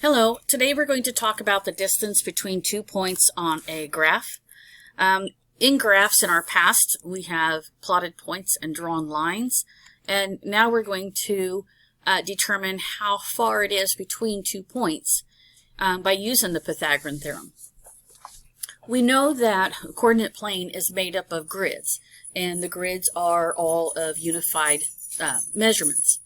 Hello, today we're going to talk about the distance between 2 points on a graph. In graphs in our past, we have plotted points and drawn lines, and now we're going to determine how far it is between 2 points by using the Pythagorean Theorem. We know that a coordinate plane is made up of grids, and the grids are all of unified measurements.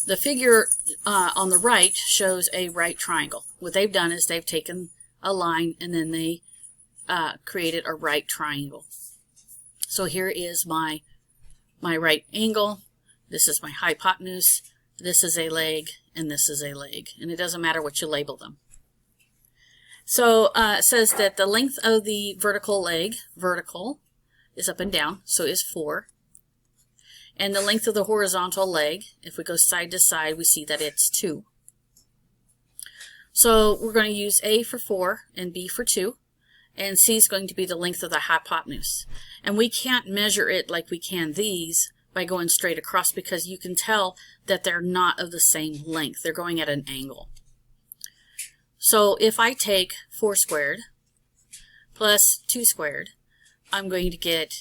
The figure on the right shows a right triangle. What they've done is they've taken a line and then they created a right triangle. So here is my right angle. This is my hypotenuse. This is a leg, and this is a leg. And it doesn't matter what you label them. So it says that the length of the vertical leg, vertical, is up and down, so is 4. And the length of the horizontal leg, if we go side to side, we see that it's 2. So we're going to use A for 4 and B for 2. And C is going to be the length of the hypotenuse. And we can't measure it like we can these by going straight across, because you can tell that they're not of the same length. They're going at an angle. So if I take 4 squared plus 2 squared, I'm going to get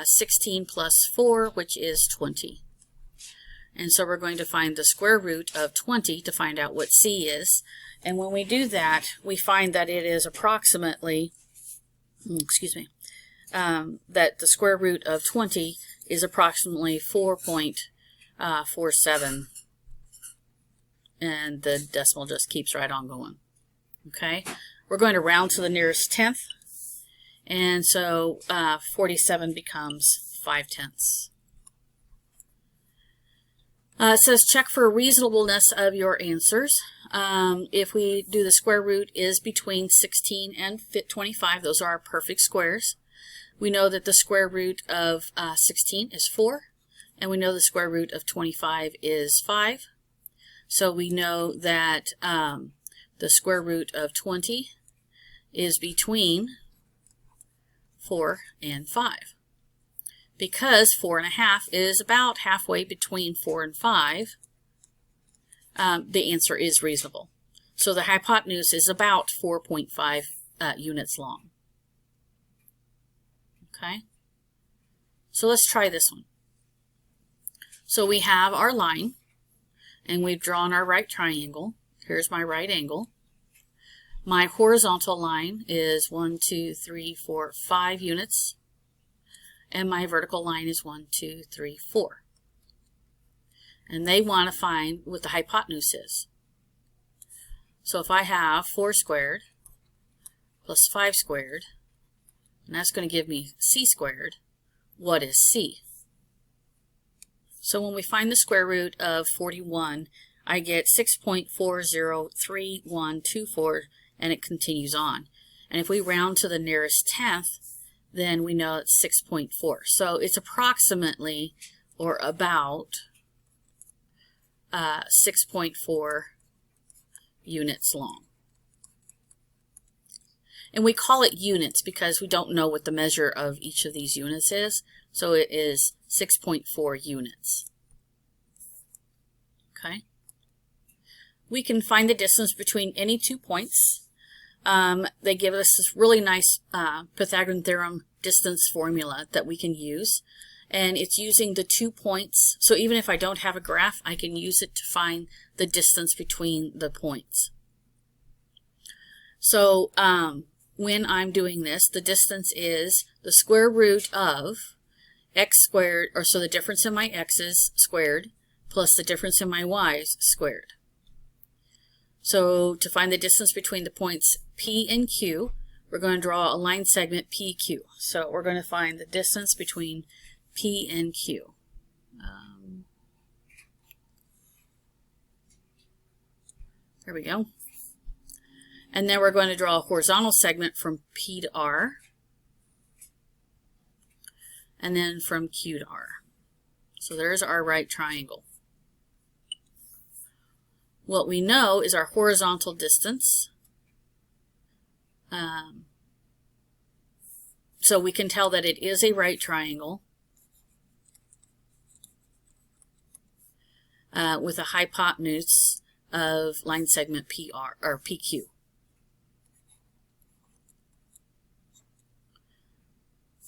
16 plus 4, which is 20. And so we're going to find the square root of 20 to find out what C is. And when we do that, we find that it is approximately, that the square root of 20 is approximately 4.47. And the decimal just keeps right on going. Okay, we're going to round to the nearest tenth. And so 47 becomes 5/10. It says check for reasonableness of your answers. If we do the square root is between 16 and 25, those are our perfect squares. We know that the square root of 16 is 4, and we know the square root of 25 is 5. So we know that the square root of 20 is between 4 and 5. Because 4.5 is about halfway between 4 and 5, the answer is reasonable. So the hypotenuse is about 4.5 units long. Okay, so let's try this one. So we have our line, and we've drawn our right triangle. Here's my right angle. My horizontal line is 1, 2, 3, 4, 5 units. And my vertical line is 1, 2, 3, 4. And they want to find what the hypotenuse is. So if I have 4 squared plus 5 squared, and that's going to give me C squared, what is C? So when we find the square root of 41, I get 6.403124, and it continues on. And if we round to the nearest tenth, then we know it's 6.4. So it's approximately, or about, 6.4 units long. And we call it units because we don't know what the measure of each of these units is. So it is 6.4 units. Okay. We can find the distance between any 2 points. They give us this really nice Pythagorean Theorem distance formula that we can use. And it's using the 2 points. So even if I don't have a graph, I can use it to find the distance between the points. So when I'm doing this, the distance is the square root of x squared, or so the difference in my x's squared, plus the difference in my y's squared. So to find the distance between the points P and Q, we're going to draw a line segment PQ. So we're going to find the distance between P and Q. There we go. And then we're going to draw a horizontal segment from P to R, and then from Q to R. So there's our right triangle. What we know is our horizontal distance. So we can tell that it is a right triangle with a hypotenuse of line segment PR or PQ.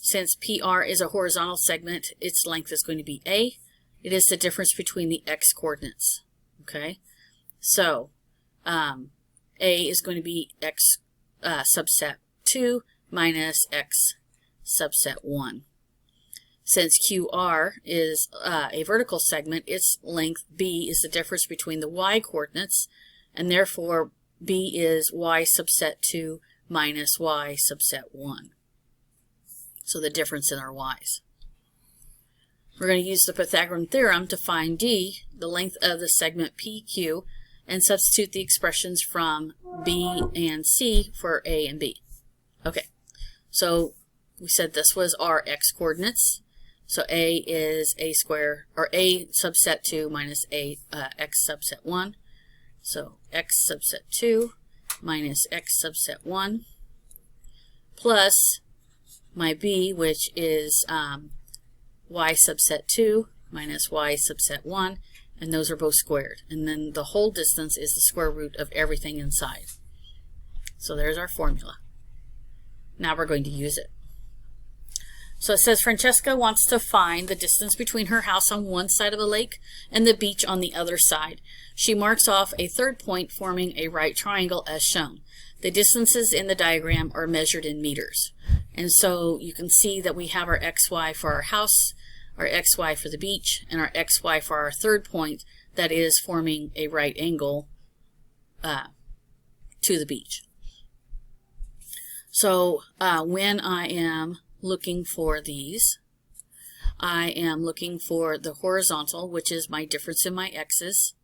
Since PR is a horizontal segment, its length is going to be A. It is the difference between the x coordinates. Okay, so A is going to be x subset 2 minus x subset 1. Since QR is a vertical segment, its length B is the difference between the y coordinates, and therefore B is y subset 2 minus y subset 1. So the difference in our y's. We're going to use the Pythagorean Theorem to find D, the length of the segment PQ, and substitute the expressions from B and C for A and B. Okay, so we said this was our x coordinates. So A is A square, or A subset 2 minus A x subset 1. So x subset 2 minus x subset 1 plus my B, which is y subset 2 minus y subset 1, and those are both squared. And then the whole distance is the square root of everything inside. So there's our formula. Now we're going to use it. So it says Francesca wants to find the distance between her house on one side of a lake and the beach on the other side. She marks off a third point forming a right triangle as shown. The distances in the diagram are measured in meters. And so you can see that we have our xy for our house, our xy for the beach, and our xy for our third point that is forming a right angle to the beach. So when I am looking for these, I am looking for the horizontal, which is my difference in my x's,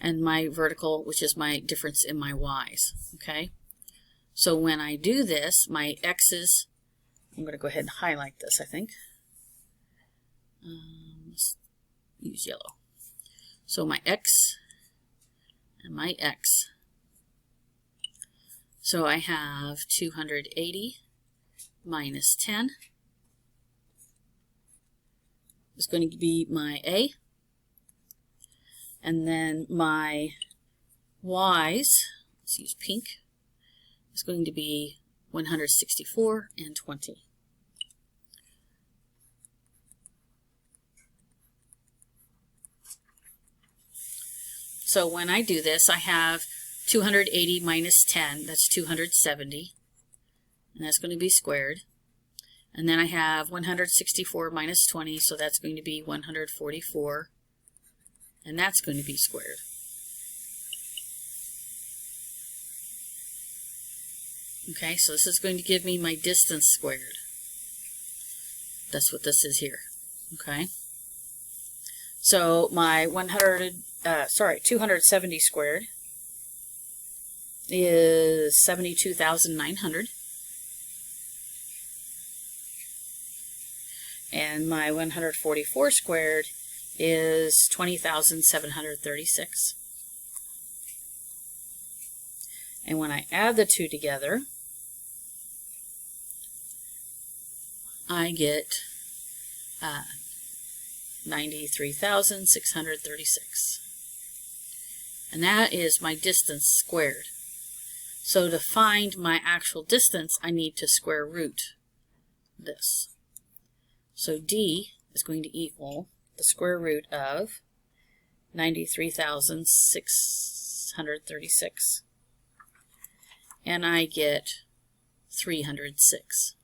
and my vertical, which is my difference in my y's. Okay, so when I do this, my x's, I'm going to go ahead and highlight this, I think. Let's use yellow. So my x and my x. So I have 280 minus 10 is going to be my A. And then my y's, let's use pink, is going to be 164 and 20. So when I do this, I have 280 minus 10, that's 270, and that's going to be squared. And then I have 164 minus 20, so that's going to be 144, and that's going to be squared. Okay, so this is going to give me my distance squared. That's what this is here. Okay, so my 270 squared is 72,900. And my 144 squared is 20,736. And when I add the two together, I get 93,636. And that is my distance squared. So to find my actual distance, I need to square root this. So D is going to equal the square root of 93,636. And I get 306.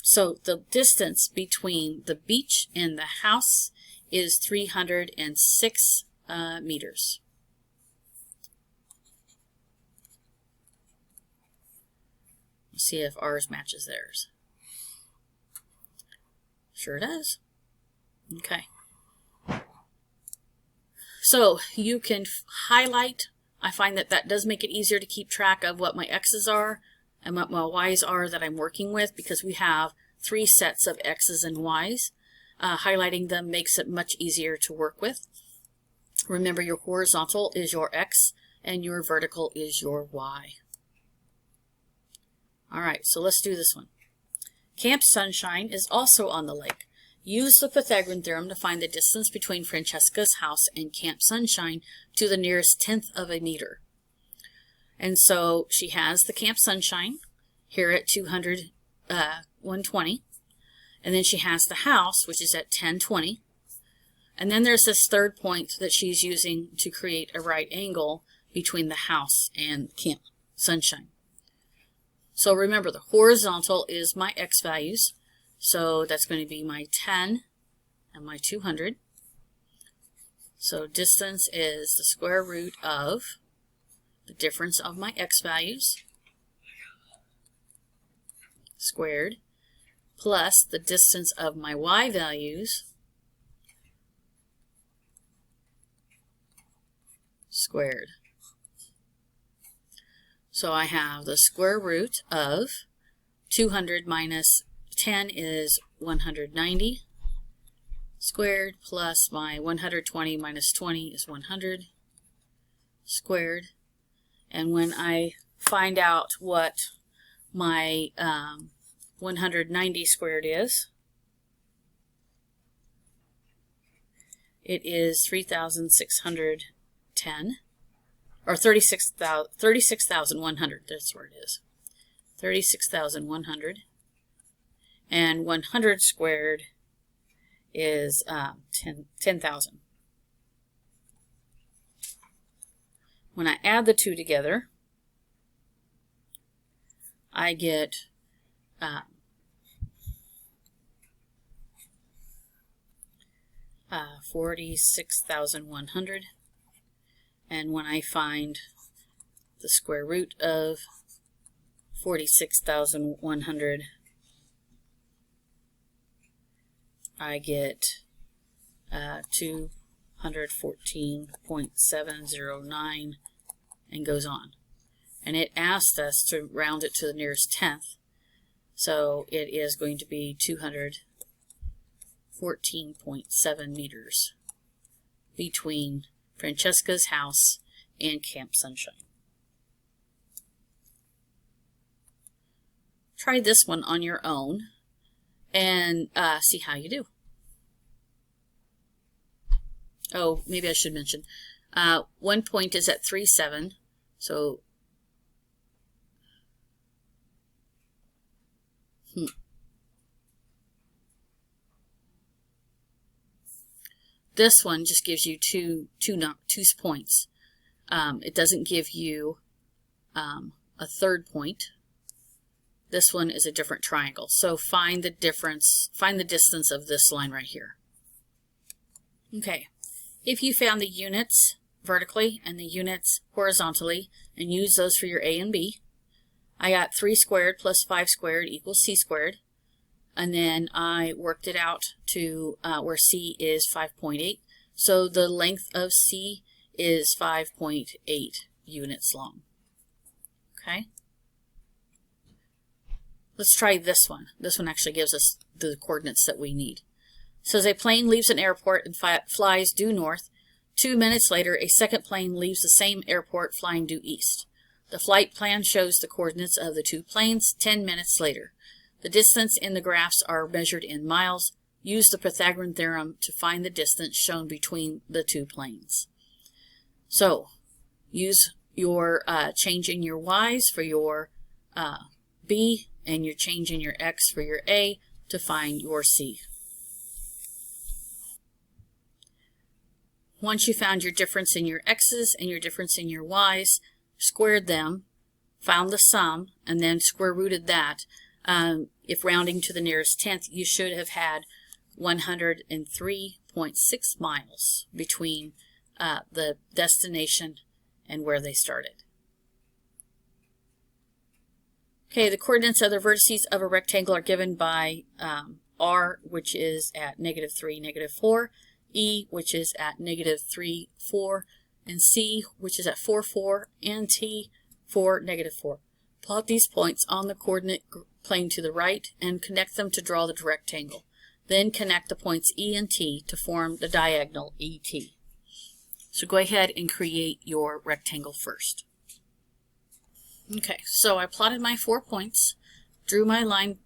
So the distance between the beach and the house is 306 meters. Let's see if ours matches theirs. Sure does. Okay. So you can highlight. I find that that does make it easier to keep track of what my x's are and what my y's are that I'm working with, because we have 3 sets of x's and y's. Highlighting them makes it much easier to work with. Remember, your horizontal is your x and your vertical is your y. All right, so let's do this one. Camp Sunshine is also on the lake. Use the Pythagorean Theorem to find the distance between Francesca's house and Camp Sunshine to the nearest tenth of a meter. And so she has the Camp Sunshine here at 120. And then she has the house, which is at 1020. And then there's this third point that she's using to create a right angle between the house and Camp Sunshine. So remember, the horizontal is my x values. So that's going to be my 10 and my 200. So distance is the square root of the difference of my x values squared plus the distance of my y values squared. So I have the square root of 200 minus 10 is 190 squared plus my 120 minus 20 is 100 squared. And when I find out what my 190 squared is, it is 3,610, or 36,100, that's where it is. 36,100. And 100 squared is 10,000. When I add the two together, I get 46,100. And when I find the square root of 46,100, I get 214.709 and goes on. And it asked us to round it to the nearest tenth. So it is going to be 214.7 meters between Francesca's house and Camp Sunshine. Try this one on your own and see how you do. Oh, maybe I should mention, one point is at 3,7, so this one just gives you two points. It doesn't give you a third point. This one is a different triangle. So find the difference, find the distance of this line right here. Okay, if you found the units vertically and the units horizontally and use those for your A and B, I got 3 squared plus 5 squared equals C squared. And then I worked it out to where C is 5.8. So the length of C is 5.8 units long. Okay. Let's try this one. This one actually gives us the coordinates that we need. It says a plane leaves an airport and flies due north. 2 minutes later, a second plane leaves the same airport flying due east. The flight plan shows the coordinates of the two planes 10 minutes later. The distance in the graphs are measured in miles. Use the Pythagorean theorem to find the distance shown between the two planes. So, use your change in your y's for your B and your change in your x for your A to find your C. Once you found your difference in your x's and your difference in your y's, squared them, found the sum, and then square rooted that. If rounding to the nearest tenth, you should have had 103.6 miles between the destination and where they started. Okay, the coordinates of the vertices of a rectangle are given by R, which is at -3, -4, E, which is at -3, 4, and C, which is at 4, 4, and T, 4, -4. Plot these points on the coordinate plane to the right and connect them to draw the rectangle. Then connect the points E and T to form the diagonal ET. So go ahead and create your rectangle first. Okay, so I plotted my 4 points, drew my line,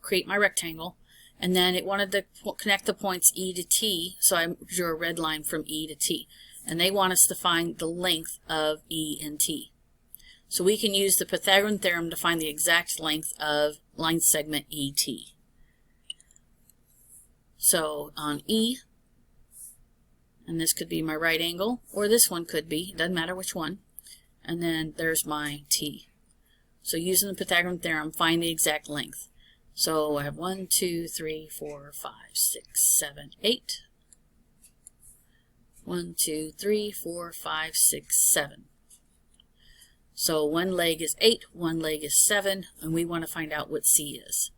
create my rectangle, And then it wanted to connect the points E to T, so I drew a red line from E to T. And they want us to find the length of E and T. So we can use the Pythagorean Theorem to find the exact length of line segment ET. So on E, and this could be my right angle, or this one could be, doesn't matter which one. And then there's my T. So using the Pythagorean Theorem, find the exact length. So I have 1, 2, 3, 4, 5, 6, 7, 8. 1, 2, 3, 4, 5, 6, 7. So one leg is 8, one leg is 7, and we want to find out what C is.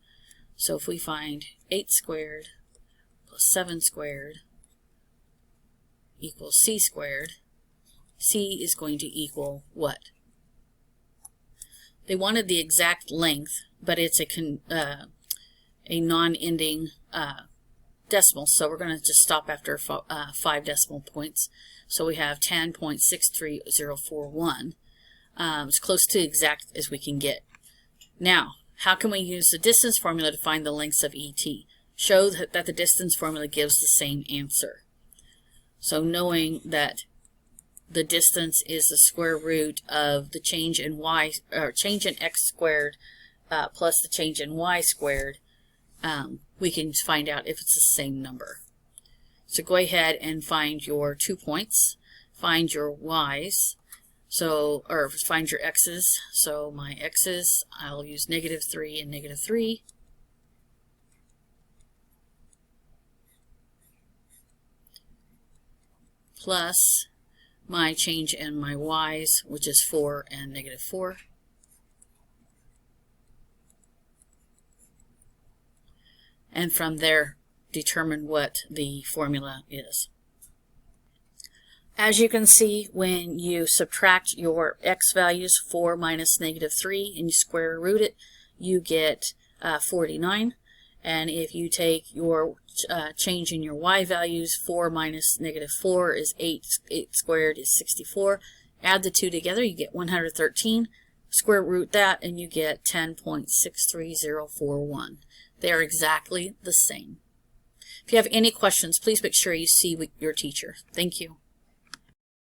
So if we find 8 squared plus 7 squared equals C squared, C is going to equal what? They wanted the exact length, but it's a non-ending decimal, so we're going to just stop after 5 decimal points. So we have 10.63041. As close to exact as we can get. Now, how can we use the distance formula to find the lengths of ET? Show that the distance formula gives the same answer. So knowing that the distance is the square root of the change in y, or change in x squared plus the change in y squared, we can find out if it's the same number. So go ahead and find your 2 points, find your y's, or find your x's. So my x's, I'll use -3 and -3. Plus my change in my y's, which is 4 and -4. And from there, determine what the formula is. As you can see, when you subtract your x values, 4 minus -3, and you square root it, you get 49. And if you take your change in your y values, 4 minus -4 is 8. 8 squared is 64. Add the two together, you get 113. Square root that, and you get 10.63041. They are exactly the same. If you have any questions, please make sure you see your teacher. Thank you.